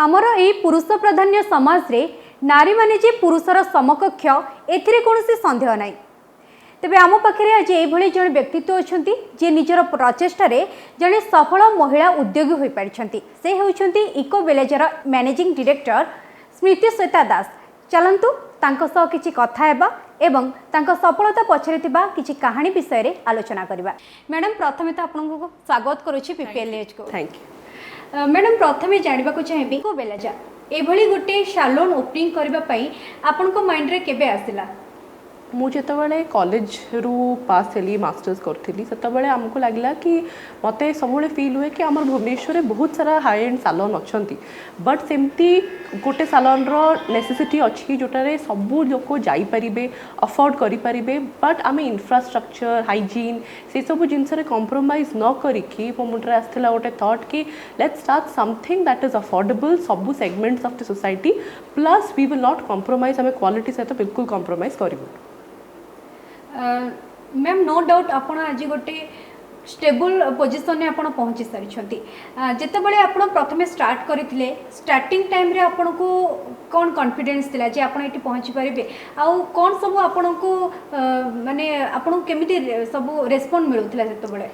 आमर यही पुरुष प्राधान्य समाज रे नारी माने जे पुरुषर समकक्ष एथिरे कौनसी संदेह नाही। तेबे आम पाखे आज ये जड़े व्यक्तित्व अच्छा जी निजर प्रचेष्टार जड़े सफल महिला उद्योगी हो पारी से होती इको विलेजर मैनेजिंग डायरेक्टर स्मृति श्वेता दास। चलतु किसी कथा एवं सफलता पछरे किसी कहानी विषय रे आलोचना करबा। मैडम प्रथमे तो आपको स्वागत करुच्ची पीपीएलएच को। Thank you. मैडम प्रथमे जानवा चाहिए इको विलेजर एभली गोटे सालोन ओपनिंग करने आपन माइंड रे केबे आसिला? मु जितेबाला कॉलेज रू पास थी मास्टर्स करी से आमको लगला कि मत सब फिल हुए कि आम भुवनेश्वर में बहुत सारा हाई एंड सालोन अच्छा बट सेमती गोटे सालोन नेसेसिटी अच्छी जोटारे सबू लोक जापरें अफोर्ड करें बट आम इंफ्रास्ट्रक्चर हाइजीन से सब जिनस कंप्रोमाइज न करी मो मुंडे आसाला गोटे थॉट कि let's start something that is affordable सबू segments of the society plus we will not compromise आम क्वालिटी सहित बिल्कुल कंप्रोमाइज करूँ। मैम नो डाउट आपण आज गोटे स्टेबल पोजिशन में आपण पहुँची सारी जितेबाला आपण प्रथमे स्टार्ट करते स्टार्टिंग टाइम रे आपण को कौन कॉन्फिडेंस थिला जे आपण एटी पहुँची पारे आउ कौन सब आपण को माने आपण केमिति सब रेस्पॉन्ड मिलुथिला जितेबाला?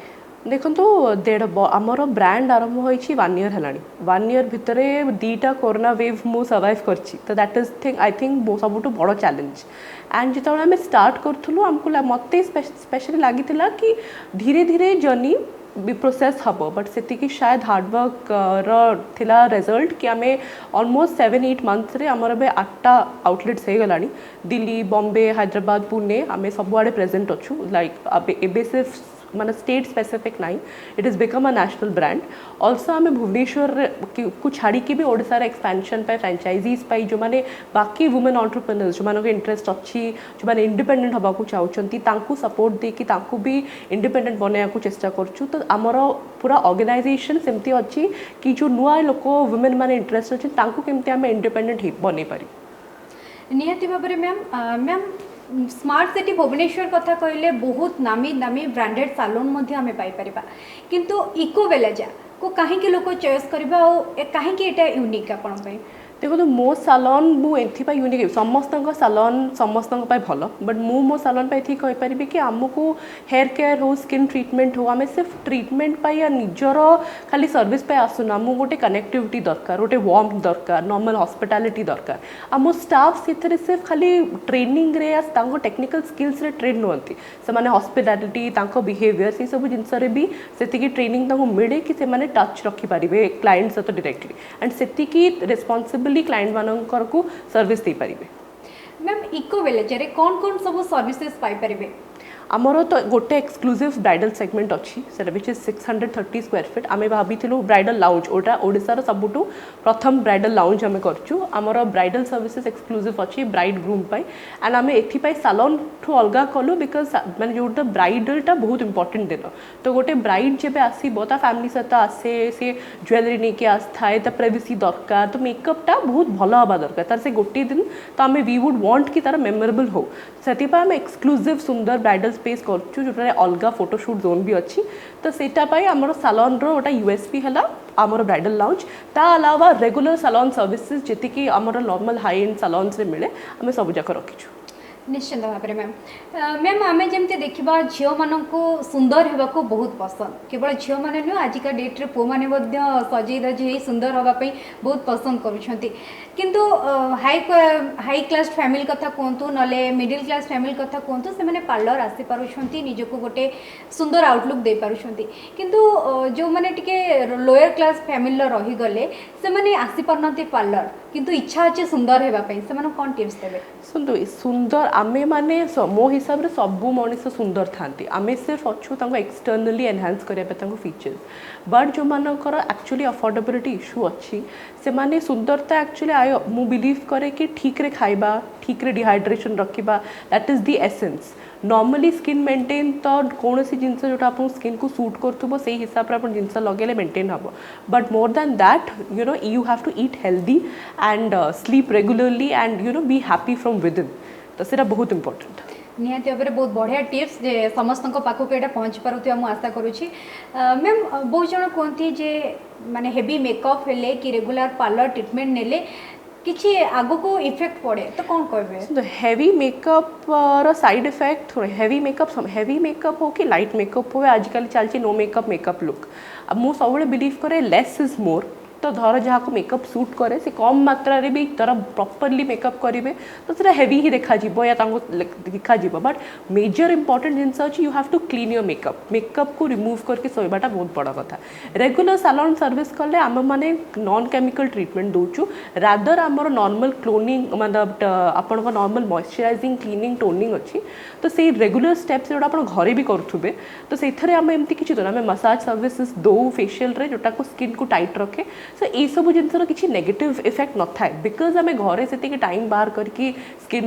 देखो आमर ब्रांड आरंभ हो 1 ईयर है 1 ईयर भितर दीटा कोरोना वेव मु सर्वाइव करछि तो that is thing I think सबुठ बड़ चैलेंज एंड जो आम स्टार्ट करूँ आमको मत स्पेशली लगी कि धीरे धीरे जर्नी भी प्रोसेस हम बट से शायद हार्डवर्क थिला रिजल्ट कि आम ऑलमोस्ट 7-8 मंथ्स रे आमर बे 8टा आउटलेट्स हो गलानी दिल्ली बॉम्बे हैदराबाद पुणे आम सबुआड़े प्रेजेंट अच्छू लाइक एबे सिर्फ माने स्टेट स्पेसिफिक नाई it is become a national brand also आम भुवनेश्वर को छाड़ी भी ओडिशार एक्सपेंशन पे फ्रांचाइजीज पाई जो माने बाकी वुमेन एंटरप्रेन्योर्स जो मानक इंटरेस्ट अच्छी जो माने इंडिपेंडेंट हवा को चाहती सपोर्ट देकी भी इंडिपेंडेंट बनवाक चेष्टा करूँ तो आमर पूरा ऑर्गेनाइजेशन सेमती अच्छी कि जो नुआ लोक वुमेन माने इंटरेस्ट अच्छी केमती आम इंडिपेंडेंट बन पारि निहाती भाव में मैम स्मार्ट सिटी भुवनेश्वर कथा कहले बहुत नामी दामी ब्रांडेड सालोन आम पाइपर किंतु इको विलेजर को कहीं लोक चॉइस करबा कहीं एटा यूनिक आपण? देखो तो मो सालोन मुझे यूनिक समस्त सालोन समस्त भल बट मो सालोन कहीपरि कि आमको हेयर केयर हो स्किन ट्रीटमेंट हो आम सिर्फ ट्रीटमेंट या निजर खाली सर्विस पे आसुना आमको गोटे कनेक्टिविटी दरकार गोटे वार्म दरकार नॉर्मल हॉस्पिटैलिटी दरकार आम स्टाफ से सिर्फ खाली ट्रेनिंग रे टेक्निकल स्किल्स रे ट्रेन नुहति से हॉस्पिटैलिटी बिहेवियर से सब जिनस भी से ट्रेनिंग मिले कि से टच रखिपारे क्लाइंट सहित डायरेक्टली एंड से रेस्पॉन्सिबल क्लाइंट मानकर को सर्विस दे पारिबे। मैम इको विलेजर कौन कौन सब सर्विसेज पाई परिबे? आमर तो गोटे एक्सक्लूसिव ब्राइडल सेगमेंट अच्छी से विच इज 630 स्क्वायर फीट आम भाई ब्राइडल लाउंज ओटा ओडिशार सबुठू प्रथम ब्राइडल लाउंज आम करूँ आमर ब्राइडल सर्विसेज एक्सक्लूसिव अच्छी ब्राइड ग्रूम पाई एंड आम एथपाई सालोन ठू अलग कलु बिकज मैंने जो ब्राइडलटा बहुत इंपोर्टेंट दिन तो गोटे ब्राइड जब आसो फैमिली सहित आसे सी ज्वेलरी नहीं आए तो प्राइवेसी दरकार तो मेकअपटा बहुत भल हवा दरकार तार से गोटे दिन तो आम वी वुड वांट कि तार मेमोरेबल हो से आम एक्सक्लूसिव सुंदर ब्राइडल स्पेस करूँ जो अलग फोटोशूट जोन भी अच्छी तो सेटापाई आमर सालोन रोटा यूएसपी है आमर ब्राइडल लाउंज ता अलावा रेगुलर सालोन सर्विसेज जी आमर नॉर्मल हाई एंड सालोन से मिले आम सब जाक रखीचु। निश्चिंत भाव में मैम आम जमी देखा झील मान सुंदर होगा बहुत पसंद केवल झील मैंने नुह आजिका डेट्रे पु मैंने सजई दजई सुंदर हाँपाई बहुत पसंद करुँच किंतु हाई क्लास फैमिली कथा कहतु ना मिडिल क्लास फैमिली कथा कहतु से मैंने पार्लर आसी पारुछंती निजक गोटे सुंदर आउटलुक दे पारुछंती किंतु जो मैंने टिके लोअर क्लास फैमिली रहीगले से मैंने आसी पारनाती पार्लर किंतु इच्छा अच्छे सुंदर होगापी से कौन टिप्स देवे? सुंदर सुंदर आमे माने मो हिसाब रे सबू मनीष सुंदर थांती आमे सिर्फ अच्छु एक्सटर्नली एनहांस करने फीचर्स बट जो मानकर एक्चुअली अफोर्डेबिलिटी इशू अच्छी से माने सुंदरता एक्चुअली आय मु बिलीव करे कि ठीक रे खाइबा ठीक रे डिहाइड्रेशन रखिबा that is the essence normally skin maintain तो कौन सी जिनस जो आप स्किन को सूट करुव से हिसाब से जिनस लगे मेंटेन हम but more than that you have to eat healthy and sleep regularly and be happy from within तो सेटा बहुत इंपोर्टेंट। निहाती भाव में बहुत बढ़िया टिप्स जे समस्त पाखक यहाँ पहुँची पार्थ मुझे आशा करुँची मैम बहुत जन कहती जे माने हेवी मेकअप हेले कि रेगुलर पार्लर ट्रीटमेंट नेले किसी आगु को इफेक्ट पड़े तो कौन कहे हेवी मेकअप रो साइड इफेक्ट हेवी मेकअप हो कि लाइट मेकअप हो आजिकल चलती नो मेकअप मेकअप लुक अब मुझे सब बिलीव करे लेस इज मोर तो धर जहाँ को मेकअप सूट करे से कम मात्रा रे भी तर प्रॉपर्ली मेकअप करेंगे तो सीटा हेवी ही देखा या देखा बट मेजर इंपोर्टेंट जिनस अच्छी you have to clean your makeup को रिमूव करके सोईबाटा बहुत बड़ा कथा रेगुलर सालोन सर्विस कले आम मैंने नॉन केमिकल ट्रीटमेंट दूचु रादर आमर नॉर्मल क्लोनिंग मतलब आपण नॉर्मल मॉइस्चराइजिंग क्लीनिंग टोनिंग अच्छी तो से रेगुलर स्टेप्स जोटा आप घरे भी करुवे तो से आम एमती किसी तो आम मसाज सर्विसेज दो फेशियल रे जोटा को स्किन को टाइट रखे सो ये सब जिनसर किसी नेगेटिव इफेक्ट न थाए बिकज आम घरे से टाइम बाहर करके skin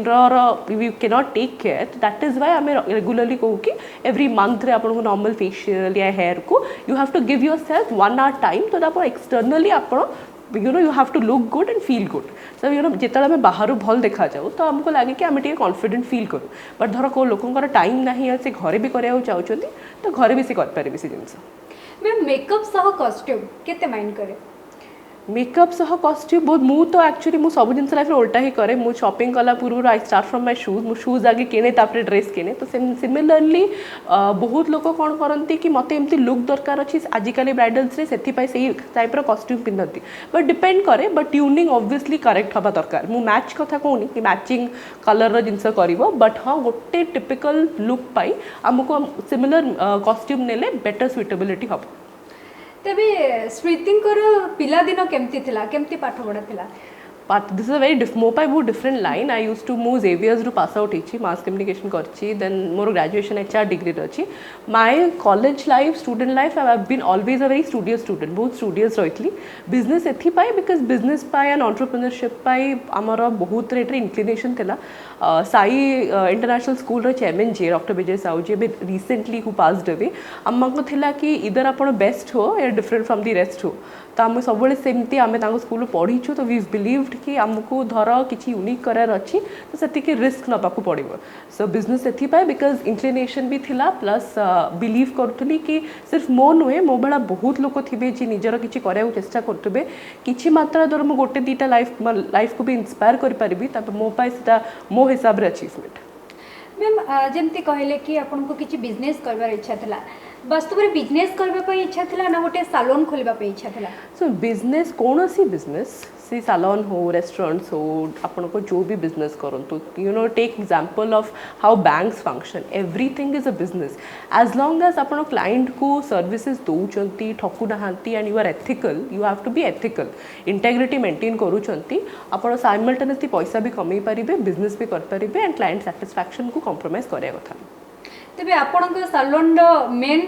you can not take care that is why आम रेगुलरली कहूँ कि एवरी मंथ रे आपको नॉर्मल फेशियल या हेयर को you have to give yourself 1 hour time तो आप एक्सटर्नली आप you have to look good and feel good so जिते आम बाहर भल देखा जाऊ तो आमको लगे कि आम टे कॉन्फिडेंट फील करूँ बट धर को लोकर टाइम ना से घरे भी कराया चाहते तो घरे भी से करें से जिन मैम मेकअप सह कॉस्ट्यूम केते माइंड करे मेकअप सह कॉस्ट्यूम बहुत मु तो एक्चुअली मु सब जिन लाइफ उल्टा ही करे मु शॉपिंग कला पूर्व I start from my shoes मु शूज आगे किने तापर ड्रेस किने तो सिमिलरली बहुत लोग कौन करती कि मत एमती लुक दरकार अच्छी आजिकल ब्राइडल्स रे से टाइप कॉस्ट्यूम पिंधती बट डिपेंड करे बट ट्यूनिंग ऑब्वियसली करेक्ट हवा दरकार मु मैच कथा कहूनी कि मैचिंग कलर जिनस कर बट हाँ गोटे टिपिकल लुक पाई आमको सिमिलर कॉस्ट्यूम नेले बेटर सुइटेबिलिटी हम तेबे स्मृतिंकर पिलादिन केमती थिला केमती पाठ पढ़ा थिला But this is a very मो पाई बहुत different line I use to मू जेवियर्स रु पास आउट होची मास कम्युनिकेशन करची then more graduation HR degree अच्छी my college life student life I have been always a very studious student बहुत studious रही बिजनेस एथि पाई बिकज बिजनेस पाई एंड एंटरप्रेन्योरशिप पाई आमर बहुत रेट इनक्लिनेशन थिला साई इंटरनेशनल स्कूल रो चेयरमैन जे doctor Vijay Sahu ji recently who passed away आमको थिला कि इधर आपण बेस्ट हो या डिफरेंट फ्रॉम दी रेस्ट हो तो आम सब सेमती आम स्कूल पढ़ीचु तो वी बिलीव्ड कि आमको धर किसी यूनिक करार अच्छी तो से रिस्क नाकू पड़ो सो बिजनेस से बिकज इंक्लिनेशन भी थिला प्लस बिलीव करुली कि सिर्फ मो नुहे मो भाया बहुत लोग थे जी निजर किसी कराया चेष्टा करुवे कि मात्रा द्वारा मुझे गोटे दीटा लाइफ को भी इंस्पायर करी मो पाई मो हिसाब से अचीवमेंट मैम जमती कहले कि आपको किसी बिजनेस कर इच्छा था वास्तव में बिजनेस करने इच्छा था ना गोटे सालोन खोलने इच्छा था सो बिजनेस कौन सी बिजनेस सी सालोन हो रेस्टोरेंट्स हो आपण को जो भी बिजनेस करंतु you know take example of how banks function everything is a business as long as आपण क्लाइंट को सर्विसेज दौरान ठकु नहांती and you are ethical you have to be ethical integrity maintain करूछंती आपण साइमल्टेनियसली पैसा भी कमाई पारिबे बिजनेस भी कर पारिबे एंड क्लाइंट सैटिस्फैक्शन को कॉम्प्रोमाइज करिया कथा तेबे आपन सालोन मेन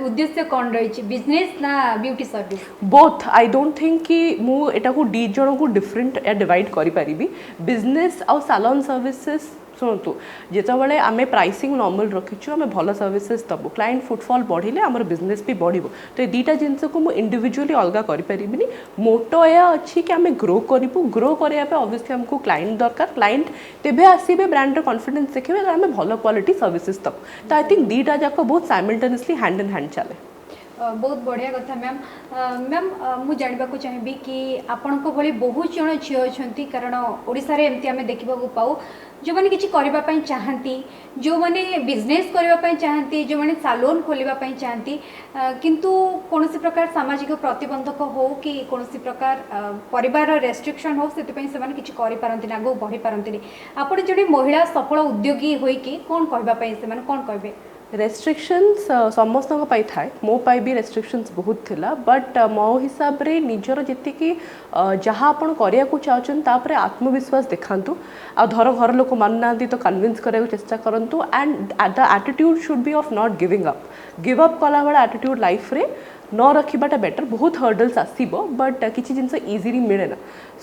उद्देश्य कौन रही बिजनेस ना beauty service both I don't think कि मु एटा को डी जन को डिफरेंट या डिवाइड करि पारिबी बिजनेस आउ सालोन सर्विसेज शुणु जिते आम प्राइसिंग नॉर्मल रखीचु आम भल सर्विसेज दबु क्लाइंट फुटफॉल बढ़िले आमर बिजनेस भी बढ़ो तो ये दुईटा जिनस को मुझे इंडिविजुअली अलग करें मोटो यह अच्छी कि आम ग्रो करूँ ग्रो करने ऑब्वियसली आमको क्लाइंट दरकार क्लाइंट तेबे आसबे ब्रांड कॉन्फिडेंस देखिए आम भल क्वालिटी सर्विसेज दबु तो आई थिंक दुईटा जाक बहुत साइमल्टेनियसली हैंड इन हैंड चले बहुत बढ़िया कथा मैम मैम मुझे जानवा चाहिए कि आपण भली बहुत जन झी अच्छा कारण ओडिशा रे एमती आम देखा पाऊ जो मैंने किसी करने चाहती जो मैंने बिजनेस करने चाहती जो मैंने सालोन खोलने चाहती किंतु कौन प्रकार सामाजिक प्रतिबंधक हो कि कौन प्रकार परिवार रेस्ट्रिक्शन हो से किसी करपारती आगे बढ़ी पारती आप जो महिला सफल उद्योगी होइकी कौन कहवाई से कौन कहे रेस्ट्रिक्शंस समस्त थाए मो पाई भी रेस्ट्रिक्शंस बहुत थिला बट मो हिसाब रे निजर जी जहाँ आपण करिया को चाहते आत्मविश्वास देखातु आ धर घर लोक मानुना तो कन्विंस कराया चेष्टा करूँ and the attitude should be of not giving up कला बेला एटीट्यूड लाइफ रे न रखा बेटर बहुत हर्डल्स आसब बट किसी जिन इजिली मिले ना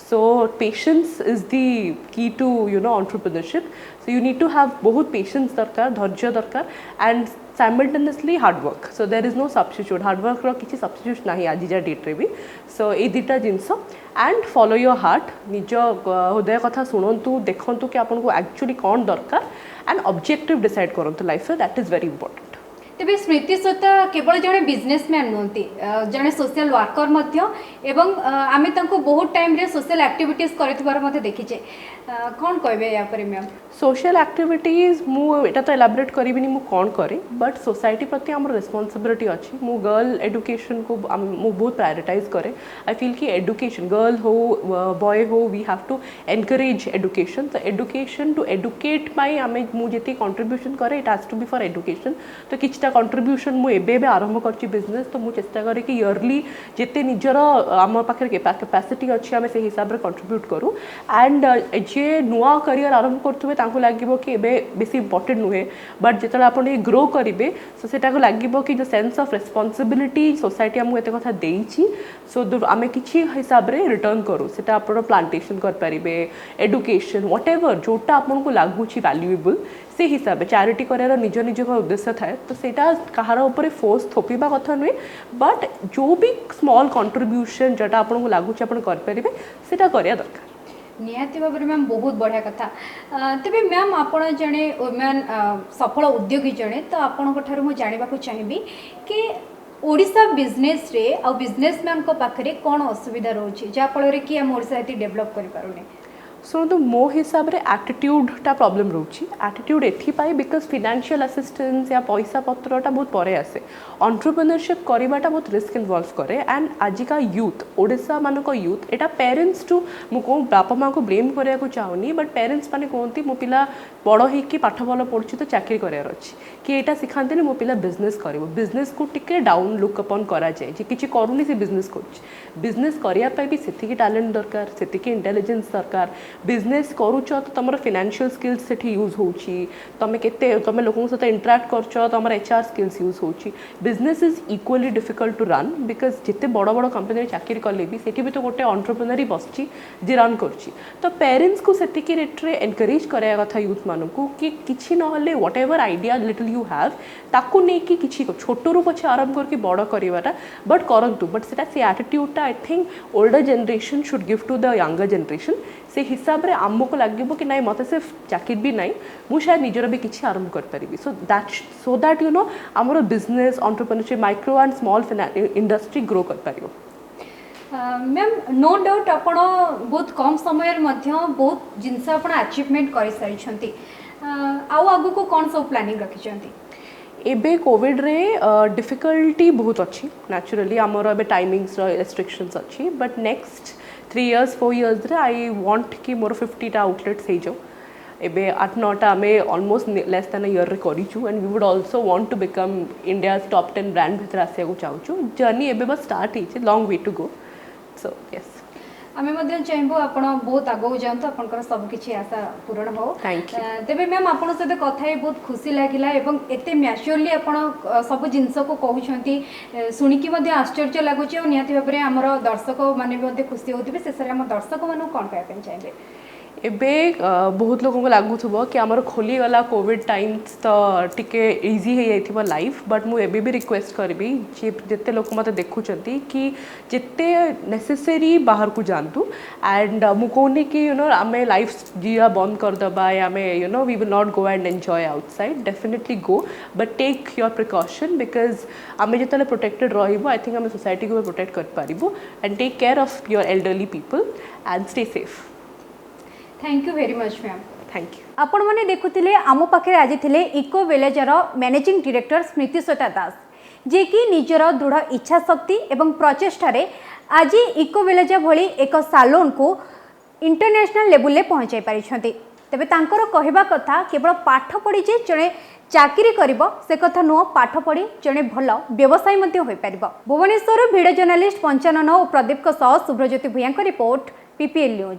so patience is the key to you know entrepreneurship so you need to have बहुत पेशेंस दरकार धैर्य दरकार and simultaneously hard work so there is no substitute hard work किसी सब्स्टिट्यूट ना आज जा डेट्रे भी सो ये दुटा जिनस एंड फॉलो योर हार्ट निज हृदय कथा शुणु देखु कि आपको एक्चुअली कौन दरकार एंड ऑब्जेक्टिव डिसाइड करंतु लाइफ रे दैट इज वेरी इंपोर्टेंट तेबे स्मृति श्वेता केवल जड़े बिजनेसमैन नुहति जड़े सोशल वर्कर मध्य एवं आमे तांको बहुत टाइम रे सोशल एक्टिविटीज करथिबार मते देखिचे कौन कहबे या पर मैम सोशल एक्टिविटीज मु एटा तो एलाबोरेट करिबिनी मु कोन करे बट सोसाइटी प्रति हमर रिस्पांसिबिलिटी अछि मु गर्ल एजुकेशन को मु बहुत प्रायोरिटाइज करे आई फील कि एजुकेशन गर्ल हो बॉय हो we have to encourage education तो एजुकेशन टू एडुकेट पाई आमे मु जेती कंट्रीब्यूशन करे it has to be for education तो किछटा कंट्रीब्यूशन मु एबे आरंभ करछि बिजनेस तो मु चेष्टा करे कि इयरली जेते निजर आम पाखे कैपेसिटी अछि आमे से हिसाब रे कंट्रीब्यूट करू एंड जे नुआ करियर आरंभ करथुबे तांको लागिबो कि एबे बेसी इंपोर्टेंट नुहे बट जेतला आपण ए ग्रो करिवे सो सेटा को लागिबो कि जो सेंस ऑफ रिस्पांसिबिलिटी सोसाइटी हमु एते कथा देइछि सो आमे किछि हिसाब रे रिटर्न करू सेटा आपण प्लांटेशन कर परिबे एजुकेशन व्हाटएवर जोटा आपण को लागुछि वैल्यूएबल से हिसाब चैरिटी करार निज निज उद्देश्य थाए तो सेटा कहार ऊपर फोर्स थोपिबा कथा नुहे बट जो भी स्मॉल कंट्रीब्यूशन जोटा आपण को लागुछि आपण कर परिबे सेटा करिया दरकार निहाती भाव में मैम बहुत बढ़िया कथा तेबे मैम आपण जने वुमेन सफल उद्योगी जने तो आपण ठार मु जानिबा को चाहिबी कि ओडिशा बिजनेस रे आ बिजनेसमैन को पाखरे कोन असुविधा रहउछि जा फल रे कि हम ओडिशा एती डेवलप करि पारुने शुणु मो हिसाब रे एटीट्यूडटा प्रोब्लेम रोची एटीट्यूड एथिपाई बिकज फिनान्शियल असिस्टेंस या पैसा पत्रटा बहुत परे आसे एंटरप्रेन्योरशिप करवाटा बहुत रिस्क इनवॉल्व करे एंड आजिका यूथ ओडिशा मानक यूथ एटा पेरेंट्स टू मु बापा माँ को ब्लेम करिया को चाहूनी बट पेरेंट्स माने कहती मो पिला बड़ होइकी पाठ भल पढ़ुची तो चाकरी करार अच्छी कि एटा सिखाते मो पिला बिजनेस करिवो बिजनेस को टिके डाउन लुक अपन करा जाए जे किछि करूनी से बिजनेस करछि बिजनेस करिया पई भी सेतिकी टैलेंट दरकार सेतिकी इंटेलिजेंस दरकार बिजनेस करूच तो तुम फाइनेंशियल स्किल्स से यूज होची तुम केते तुम लोगों सहित इंटराक्ट करछ तुम एचआर स्किल्स यूज होची business is equally difficult to run because जिते बड़ बड़ कंपनी चाकरी कले भी सेठी भी तो गोटे एंटरप्रेन्योर ही बसची जे रन करची तो पेरेंट्स को सेतिकी रेट रे एनकरेज कराया कथा यूथ मानकू कि किछि नहले whatever idea little you have ताकू नै कि किछि छोटरू पछे आरंभ करके बड़ करिवाटा बट करंतु बट सेटा से एटीट्यूडटा I think older generation should give to the younger generation से हिसाब रे आमको लगे कि नाई मत सिर्फ चाकरी भी नाई मु शायद निजर भी किसी आरंभ कर पारिबी सो दैट यू नो आमर business entrepreneurship micro and small industry grow कर पारिबो मैम नो डाउट आपण बहुत कम समय बहुत जिनस अचीवमेंट कर सारी आगु को कौन सब प्लानिंग रखी एबे कोविड रे डिफिकल्टी बहुत अच्छी नेचुरली आमर एबे टाइमिंग्स रेस्ट्रिक्शंस अच्छी बट नेक्स्ट 3 years 4 years रे आई वांट कि मोर 50 टा आउटलेट्स हो जाओ एबे 8-9 आमे almost less than a year रे करिछु and we would also want to become India's top 10 brand भितर आसिया को चाहूछु जर्नी एबे बस स्टार्ट हिचे long way to go so yes आमे मध्य चाहबो आपण बहुत आगो जांतो आपनकर सब किछि आशा पूर्ण हो थैंक यू तेबे मैम आपण सहित कथा ही बहुत खुशी लागिला एवं एते मैच्योरली आपण सब जिंस को कहउछंती सुनिकी मध्य आश्चर्य लागुची और निहाती भाबरे हमर दर्शक माने मध्य खुशी होतिबे शेषरे हम दर्शक मानु कोन कहय पे चाहबे एबे बहुत लोगों को लागुथबो कि आमर खोली गला कोविड टाइम्स तो टिके इजी हो जाइथिबो लाइफ बट मु एबे भी रिक्वेस्ट करबी जेते लोक मते देखुचंती कि जेते नेसेसरी बाहर को जानतु एंड मु कोनी कि यू नो आमे लाइफ जिया बंद कर दबा या आमे you know we will not go and enjoy outside definitely go but take your precaution because आमे जेतले प्रोटेक्टेड रहिबो आई थिंक आमे सोसाइटी को प्रोटेक्ट कर पारिबो and take care of your elderly people and stay safe thank you very much ma'am thank you आपण मैंने देखुले आम पाखे आज थे इको विलेजर मैनेजिंग डायरेक्टर स्मृति श्वेता दास जे कि निजर दृढ़ इच्छा शक्ति एवं प्रचेष्टार आज इको विलेज भली एक सालोन को इंटरनेशनल लेवल में पहुँचाई पारिछंती तेबे तांकर कहवा कथा केवल पाठ पढ़ी जे जड़े चाकरी करिबो से कथा नुह पाठ पढ़ी जड़े भल व्यवसाय मध्य होई पारिबो भुवनेश्वर भिडियो जर्नलिस्ट पंचानन और प्रदीप शुभ्रज्योति भूया रिपोर्ट PPL न्यूज।